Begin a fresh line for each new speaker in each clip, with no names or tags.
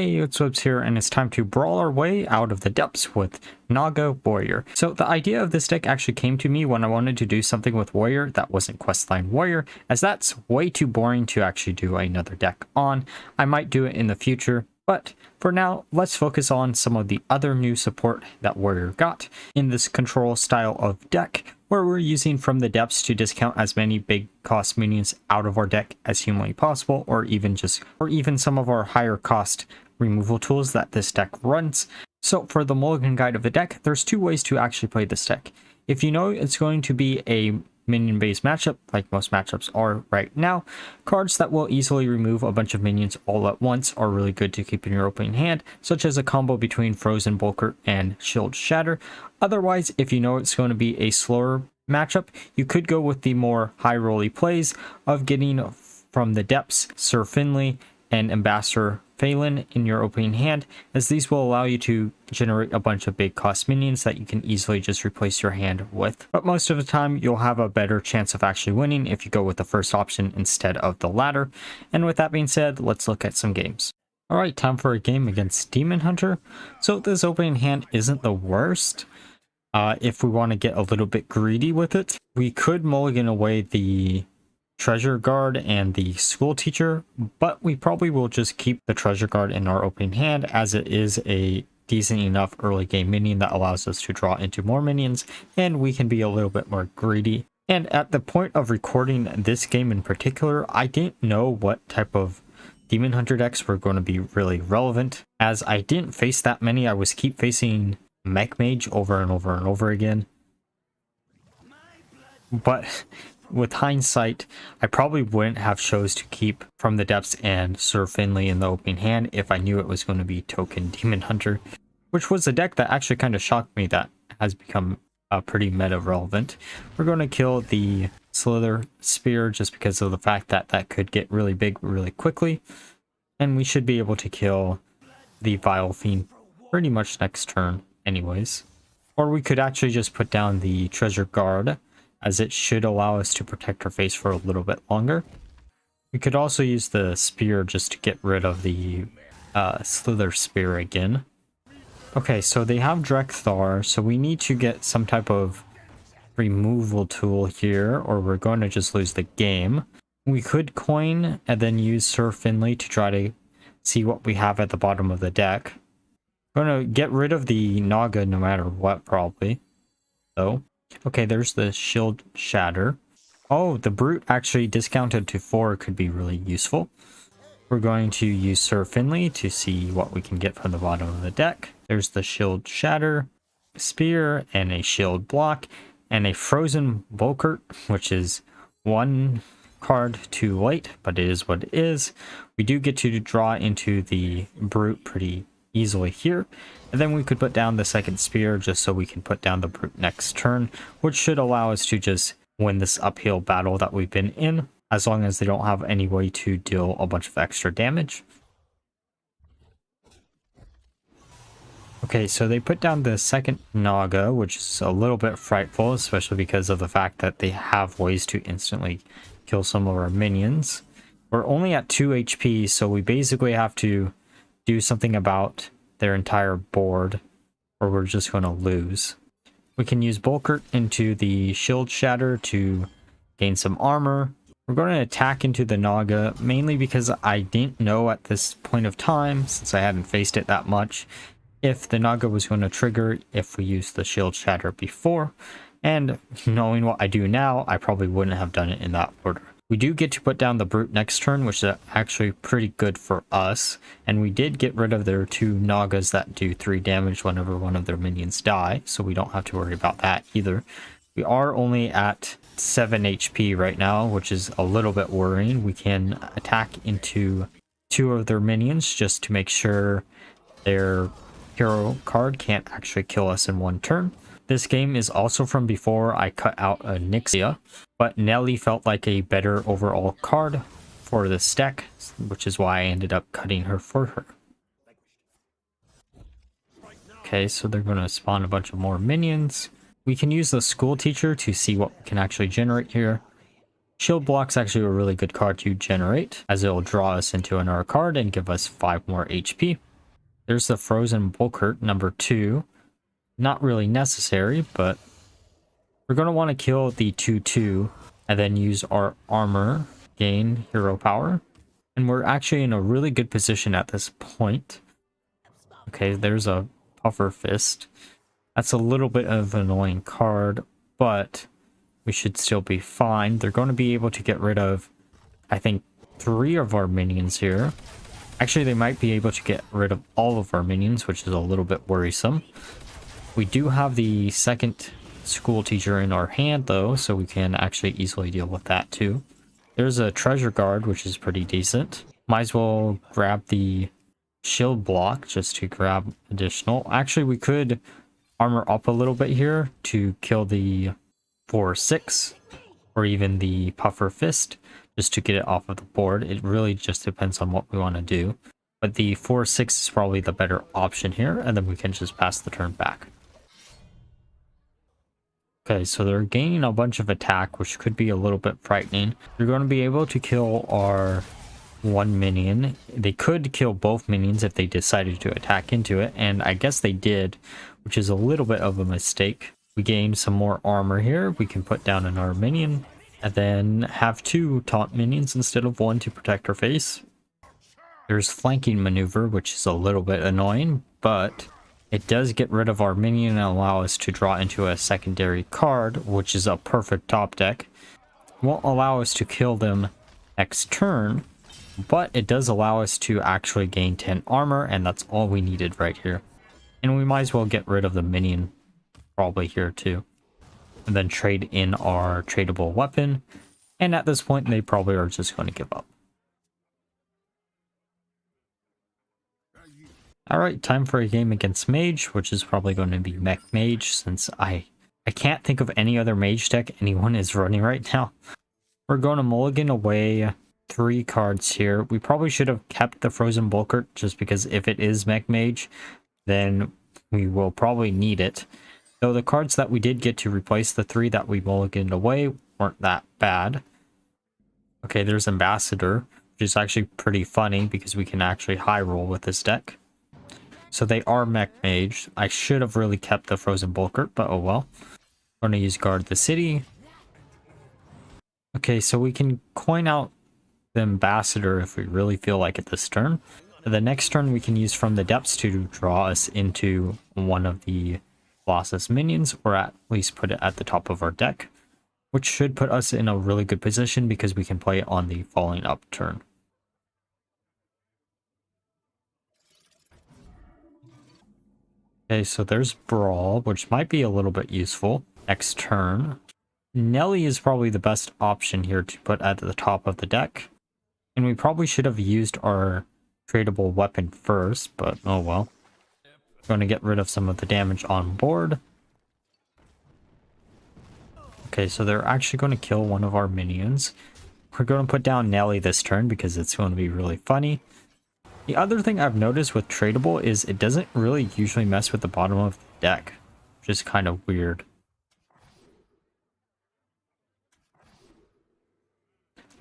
Hey, it's Webs here, and it's time to brawl our way out of the depths with Naga Warrior. So the idea of this deck actually came to me when I wanted to do something with Warrior that wasn't Questline Warrior, as that's way too boring to actually do another deck on. I might do it in the future, but for now, let's focus on some of the other new support that Warrior got in this control style of deck, where we're using From the Depths to discount as many big cost minions out of our deck as humanly possible, or even some of our higher cost removal tools that this deck runs. So for the Mulligan guide of the deck, there's two ways to actually play this deck. If you know it's going to be a minion-based matchup, like most matchups are right now, cards that will easily remove a bunch of minions all at once are really good to keep in your opening hand, such as a combo between Frozen Bulker and Shield Shatter. Otherwise, if you know it's going to be a slower matchup, you could go with the more high-rolly plays of getting From the Depths, Sir Finley, and Ambassador Faelin in your opening hand, as these will allow you to generate a bunch of big cost minions that you can easily just replace your hand with. But most of the time, you'll have a better chance of actually winning if you go with the first option instead of the latter. And with that being said, let's look at some games. Alright, time for a game against Demon Hunter. So this opening hand isn't the worst. If we want to get a little bit greedy with it, we could mulligan away the Treasure Guard and the School Teacher, but we probably will just keep the Treasure Guard in our opening hand, as it is a decent enough early game minion that allows us to draw into more minions, and we can be a little bit more greedy. And at the point of recording this game in particular, I didn't know what type of Demon Hunter decks were going to be really relevant, as I didn't face that many. I was keep facing Mech Mage over and over and over again. But with hindsight, I probably wouldn't have chose to keep From the Depths and Sir Finley in the opening hand if I knew it was going to be Token Demon Hunter, which was a deck that actually kind of shocked me that has become pretty meta relevant. We're going to kill the Slither Spear just because of the fact that that could get really big really quickly, and we should be able to kill the Vile Fiend pretty much next turn anyways. Or we could actually just put down the Treasure Guard, as it should allow us to protect our face for a little bit longer. We could also use the spear just to get rid of the Slither Spear again. Okay, so they have Drekthar, so we need to get some type of removal tool here, or we're going to just lose the game. We could coin and then use Sir Finley to try to see what we have at the bottom of the deck. I'm going to get rid of the Naga no matter what, probably. So okay, there's the Shield Shatter. Oh, the Brute actually discounted to 4 could be really useful. We're going to use Sir Finley to see what we can get from the bottom of the deck. There's the Shield Shatter, Spear, and a Shield Block, and a Frozen Bulker, which is one card too late, but it is what it is. We do get to draw into the Brute pretty easily here, and then we could put down the second spear just so we can put down the Brute next turn, which should allow us to just win this uphill battle that we've been in, as long as they don't have any way to deal a bunch of extra damage. Okay, so they put down the second Naga, which is a little bit frightful, especially because of the fact that they have ways to instantly kill some of our minions. We're only at 2 HP, so we basically have to do something about their entire board, or we're just going to lose. We can use Bulker into the Shield Shatter to gain some armor. We're going to attack into the Naga, mainly because I didn't know at this point of time, since I hadn't faced it that much, if the Naga was going to trigger if we used the Shield Shatter before. And knowing what I do now, I probably wouldn't have done it in that order. We do get to put down the Brute next turn, which is actually pretty good for us. And we did get rid of their 2 Nagas that do 3 damage whenever one of their minions die, so we don't have to worry about that either. We are only at 7 HP right now, which is a little bit worrying. We can attack into 2 of their minions just to make sure their hero card can't actually kill us in one turn. This game is also from before I cut out a Nixia, but Nelly felt like a better overall card for this deck, which is why I ended up cutting her for her. Okay, so they're going to spawn a bunch of more minions. We can use the School Teacher to see what we can actually generate here. Shield Block's actually a really good card to generate, as it'll draw us into another card and give us 5 more HP. There's the Frozen Bulkert, number 2. Not really necessary, but we're going to want to kill the 2/2 and then use our armor, gain hero power. And we're actually in a really good position at this point. Okay, there's a Puffer Fist. That's a little bit of an annoying card, but we should still be fine. They're going to be able to get rid of, I think, 3 of our minions here. Actually, they might be able to get rid of all of our minions, which is a little bit worrisome. We do have the second school teacher in our hand, though, so we can actually easily deal with that, too. There's a treasure guard, which is pretty decent. Might as well grab the shield block just to grab additional. Actually, we could armor up a little bit here to kill the 4/6 or even the Puffer Fist just to get it off of the board. It really just depends on what we want to do. But the 4/6 is probably the better option here, and then we can just pass the turn back. Okay, so they're gaining a bunch of attack, which could be a little bit frightening. They're going to be able to kill our 1 minion. They could kill both minions if they decided to attack into it, and I guess they did, which is a little bit of a mistake. We gained some more armor here. We can put down another minion, and then have 2 taunt minions instead of 1 to protect our face. There's flanking maneuver, which is a little bit annoying, but it does get rid of our minion and allow us to draw into a secondary card, which is a perfect top deck. It won't allow us to kill them next turn, but it does allow us to actually gain 10 armor, and that's all we needed right here. And we might as well get rid of the minion probably here too. And then trade in our tradable weapon. And at this point, they probably are just going to give up. Alright, time for a game against Mage, which is probably going to be Mech Mage, since I can't think of any other Mage deck anyone is running right now. We're going to Mulligan away 3 cards here. We probably should have kept the Frozen Bulkert, just because if it is Mech Mage, then we will probably need it. Though the cards that we did get to replace the 3 that we mulliganed away weren't that bad. Okay, there's Ambassador, which is actually pretty funny because we can actually high roll with this deck. So they are Mech Mage. I should have really kept the Frozen Bulkert, but oh well. I'm going to use Guard the City. Okay, so we can coin out the Ambassador if we really feel like it this turn. The next turn we can use From the Depths to draw us into one of the Colossus minions, or at least put it at the top of our deck, which should put us in a really good position because we can play it on the following up turn. Okay, so there's Brawl, which might be a little bit useful next turn. Nelly is probably the best option here to put at the top of the deck. And we probably should have used our tradable weapon first, but oh well. Going to get rid of some of the damage on board. Okay, so they're actually going to kill one of our minions. We're going to put down Nelly this turn because it's going to be really funny. The other thing I've noticed with tradable is it doesn't really usually mess with the bottom of the deck, which is kind of weird.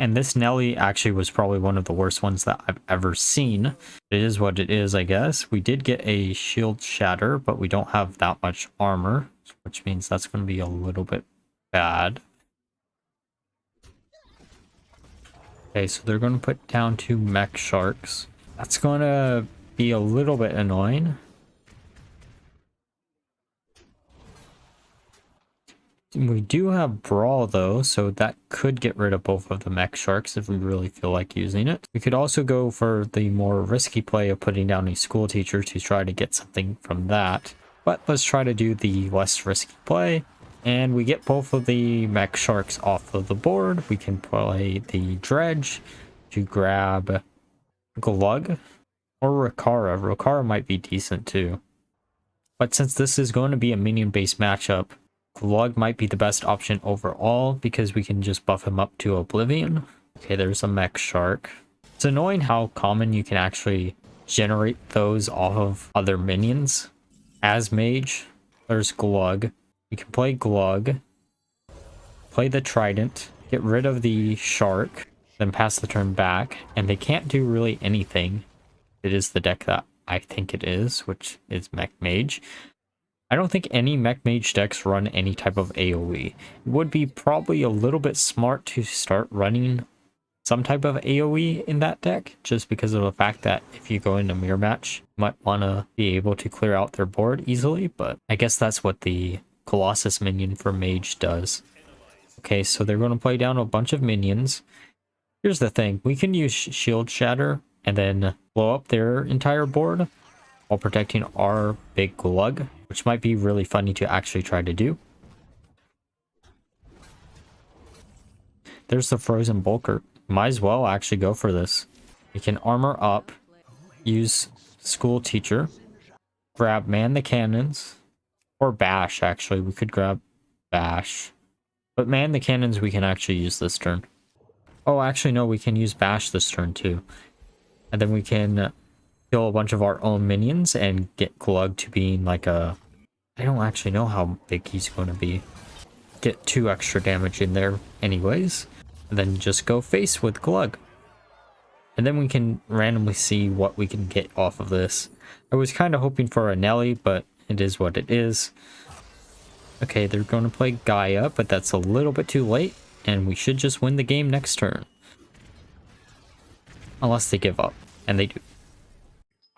And this Nelly actually was probably one of the worst ones that I've ever seen. It is what it is, I guess. We did get a shield shatter, but we don't have that much armor, which means that's going to be a little bit bad. Okay, so they're going to put down 2 mech sharks. That's going to be a little bit annoying. We do have Brawl though, so that could get rid of both of the mech sharks if we really feel like using it. We could also go for the more risky play of putting down a school teacher to try to get something from that. But let's try to do the less risky play. And we get both of the mech sharks off of the board. We can play the Dredge to grab Glug or Rakara. Rakara might be decent too. But since this is going to be a minion-based matchup, Glug might be the best option overall because we can just buff him up to Oblivion. Okay, there's a mech shark. It's annoying how common you can actually generate those off of other minions. As mage, there's Glug. We can play Glug, play the Trident, get rid of the shark, then pass the turn back, and they can't do really anything. It is the deck that I think it is, which is Mech Mage. I don't think any Mech Mage decks run any type of AoE. It would be probably a little bit smart to start running some type of AoE in that deck, just because of the fact that if you go into mirror match, you might want to be able to clear out their board easily, but I guess that's what the Colossus minion for Mage does. Okay, so they're going to play down a bunch of minions. Here's the thing, we can use Shield Shatter and then blow up their entire board while protecting our big Glug, which might be really funny to actually try to do. There's the Frozen Bulker. Might as well actually go for this. We can armor up, use School Teacher, grab Man the Cannons, or Bash actually. We could grab Bash. But Man the Cannons we can actually use this turn. Oh, actually no, we can use Bash this turn too. And then we can kill a bunch of our own minions and get Glug to being like a... I don't actually know how big he's going to be. Get 2 extra damage in there anyways. And then just go face with Glug. And then we can randomly see what we can get off of this. I was kind of hoping for a Nelly, but it is what it is. Okay, they're going to play Gaia, but that's a little bit too late. And we should just win the game next turn. Unless they give up. And they do.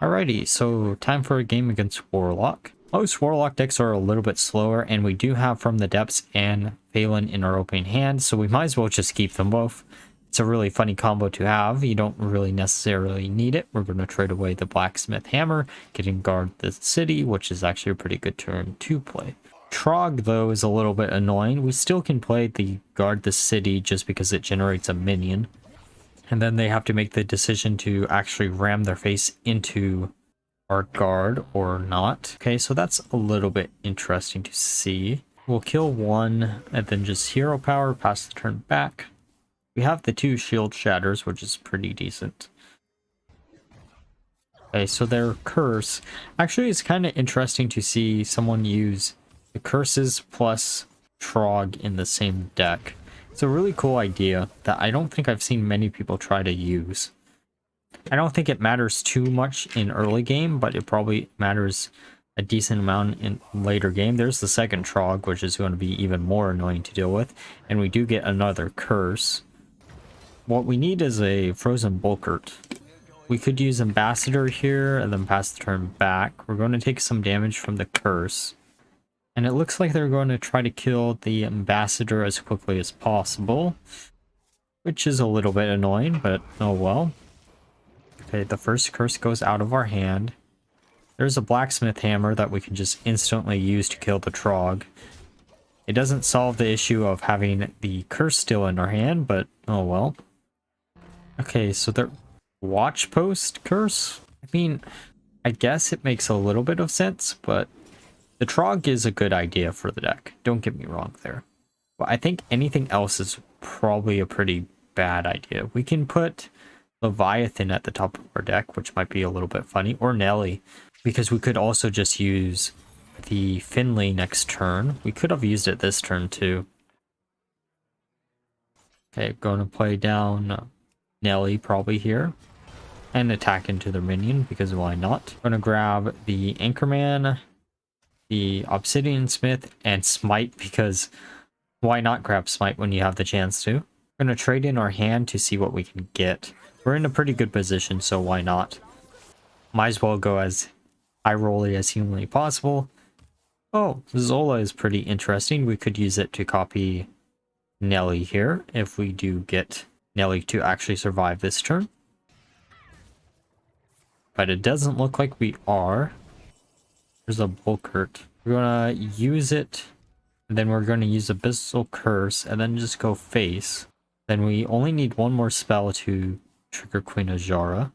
Alrighty, so time for a game against Warlock. Most Warlock decks are a little bit slower, and we do have From the Depths and Faelin in our opening hand, so we might as well just keep them both. It's a really funny combo to have. You don't really necessarily need it. We're going to trade away the Blacksmith Hammer, getting Guard the City, which is actually a pretty good turn to play. Trog, though, is a little bit annoying. We still can play the Guard the City just because it generates a minion. And then they have to make the decision to actually ram their face into our guard or not. Okay, so that's a little bit interesting to see. We'll kill one and then just hero power, pass the turn back. We have the 2 shield shatters, which is pretty decent. Okay, so their curse. Actually, it's kind of interesting to see someone use the curses plus Trog in the same deck. It's a really cool idea that I don't think I've seen many people try to use. I don't think it matters too much in early game, but it probably matters a decent amount in later game. There's the second Trog, which is going to be even more annoying to deal with. And we do get another curse. What we need is a Frozen Bulkert. We could use Ambassador here and then pass the turn back. We're going to take some damage from the curse. And it looks like they're going to try to kill the Ambassador as quickly as possible. Which is a little bit annoying, but oh well. Okay, the first curse goes out of our hand. There's a Blacksmith Hammer that we can just instantly use to kill the Trog. It doesn't solve the issue of having the curse still in our hand, but oh well. Okay, so their Watch Post curse? I mean, I guess it makes a little bit of sense, but the Trog is a good idea for the deck. Don't get me wrong there. But I think anything else is probably a pretty bad idea. We can put Leviathan at the top of our deck, which might be a little bit funny, or Nelly, because we could also just use the Finley next turn. We could have used it this turn too. Okay, going to play down Nelly probably here and attack into their minion, because why not? Going to grab the Anchorman, the Obsidian Smith, and Smite, because why not grab Smite when you have the chance to? We're going to trade in our hand to see what we can get. We're in a pretty good position, so why not? Might as well go as high rolly as humanly possible. Oh, Zola is pretty interesting. We could use it to copy Nelly here if we do get Nelly to actually survive this turn. But it doesn't look like we are. There's a Bulkert. We're going to use it, and then we're going to use Abyssal Curse, and then just go face. Then we only need one more spell to trigger Queen Azara.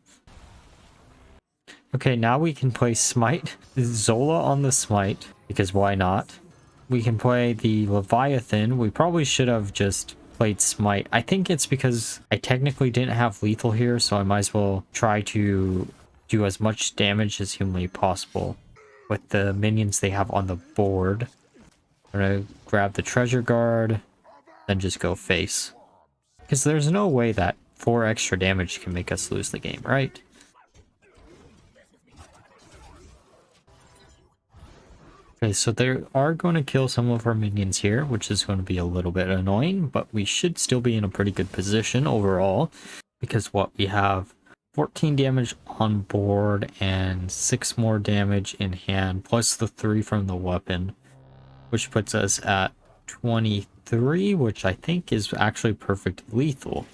Okay, now we can play Smite. Zola on the Smite, because why not? We can play the Leviathan. We probably should have just played Smite. I think it's because I technically didn't have lethal here, so I might as well try to do as much damage as humanly possible with the minions they have on the board. I'm gonna grab the Treasure Guard, then just go face. Because there's no way that 4 extra damage can make us lose the game, right? Okay, so they are going to kill some of our minions here, which is going to be a little bit annoying, but we should still be in a pretty good position overall, because what we have 14 damage on board and 6 more damage in hand, plus the 3 from the weapon, which puts us at 23, which I think is actually perfect lethal.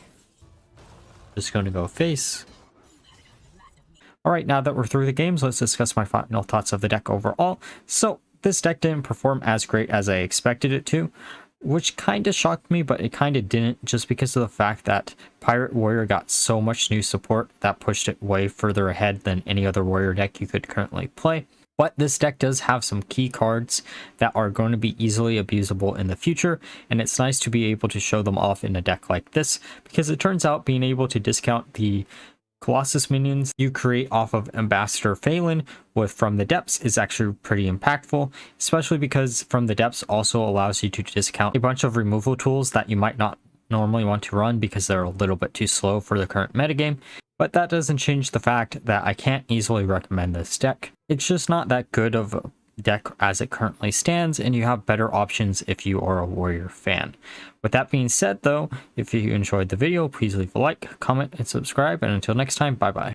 Just going to go face. Alright, now that we're through the games, let's discuss my final thoughts of the deck overall. So, this deck didn't perform as great as I expected it to, which kind of shocked me, but it kind of didn't, just because of the fact that Pirate Warrior got so much new support that pushed it way further ahead than any other Warrior deck you could currently play. But this deck does have some key cards that are going to be easily abusable in the future, and it's nice to be able to show them off in a deck like this, because it turns out being able to discount the Colossus minions you create off of Ambassador Faelin with From the Depths is actually pretty impactful, especially because From the Depths also allows you to discount a bunch of removal tools that you might not normally want to run because they're a little bit too slow for the current metagame. But that doesn't change the fact that I can't easily recommend this deck. It's just not that good of a deck as it currently stands, and you have better options if you are a Warrior fan. With that being said though, if you enjoyed the video, please leave a like, comment, and subscribe, and until next time, bye bye.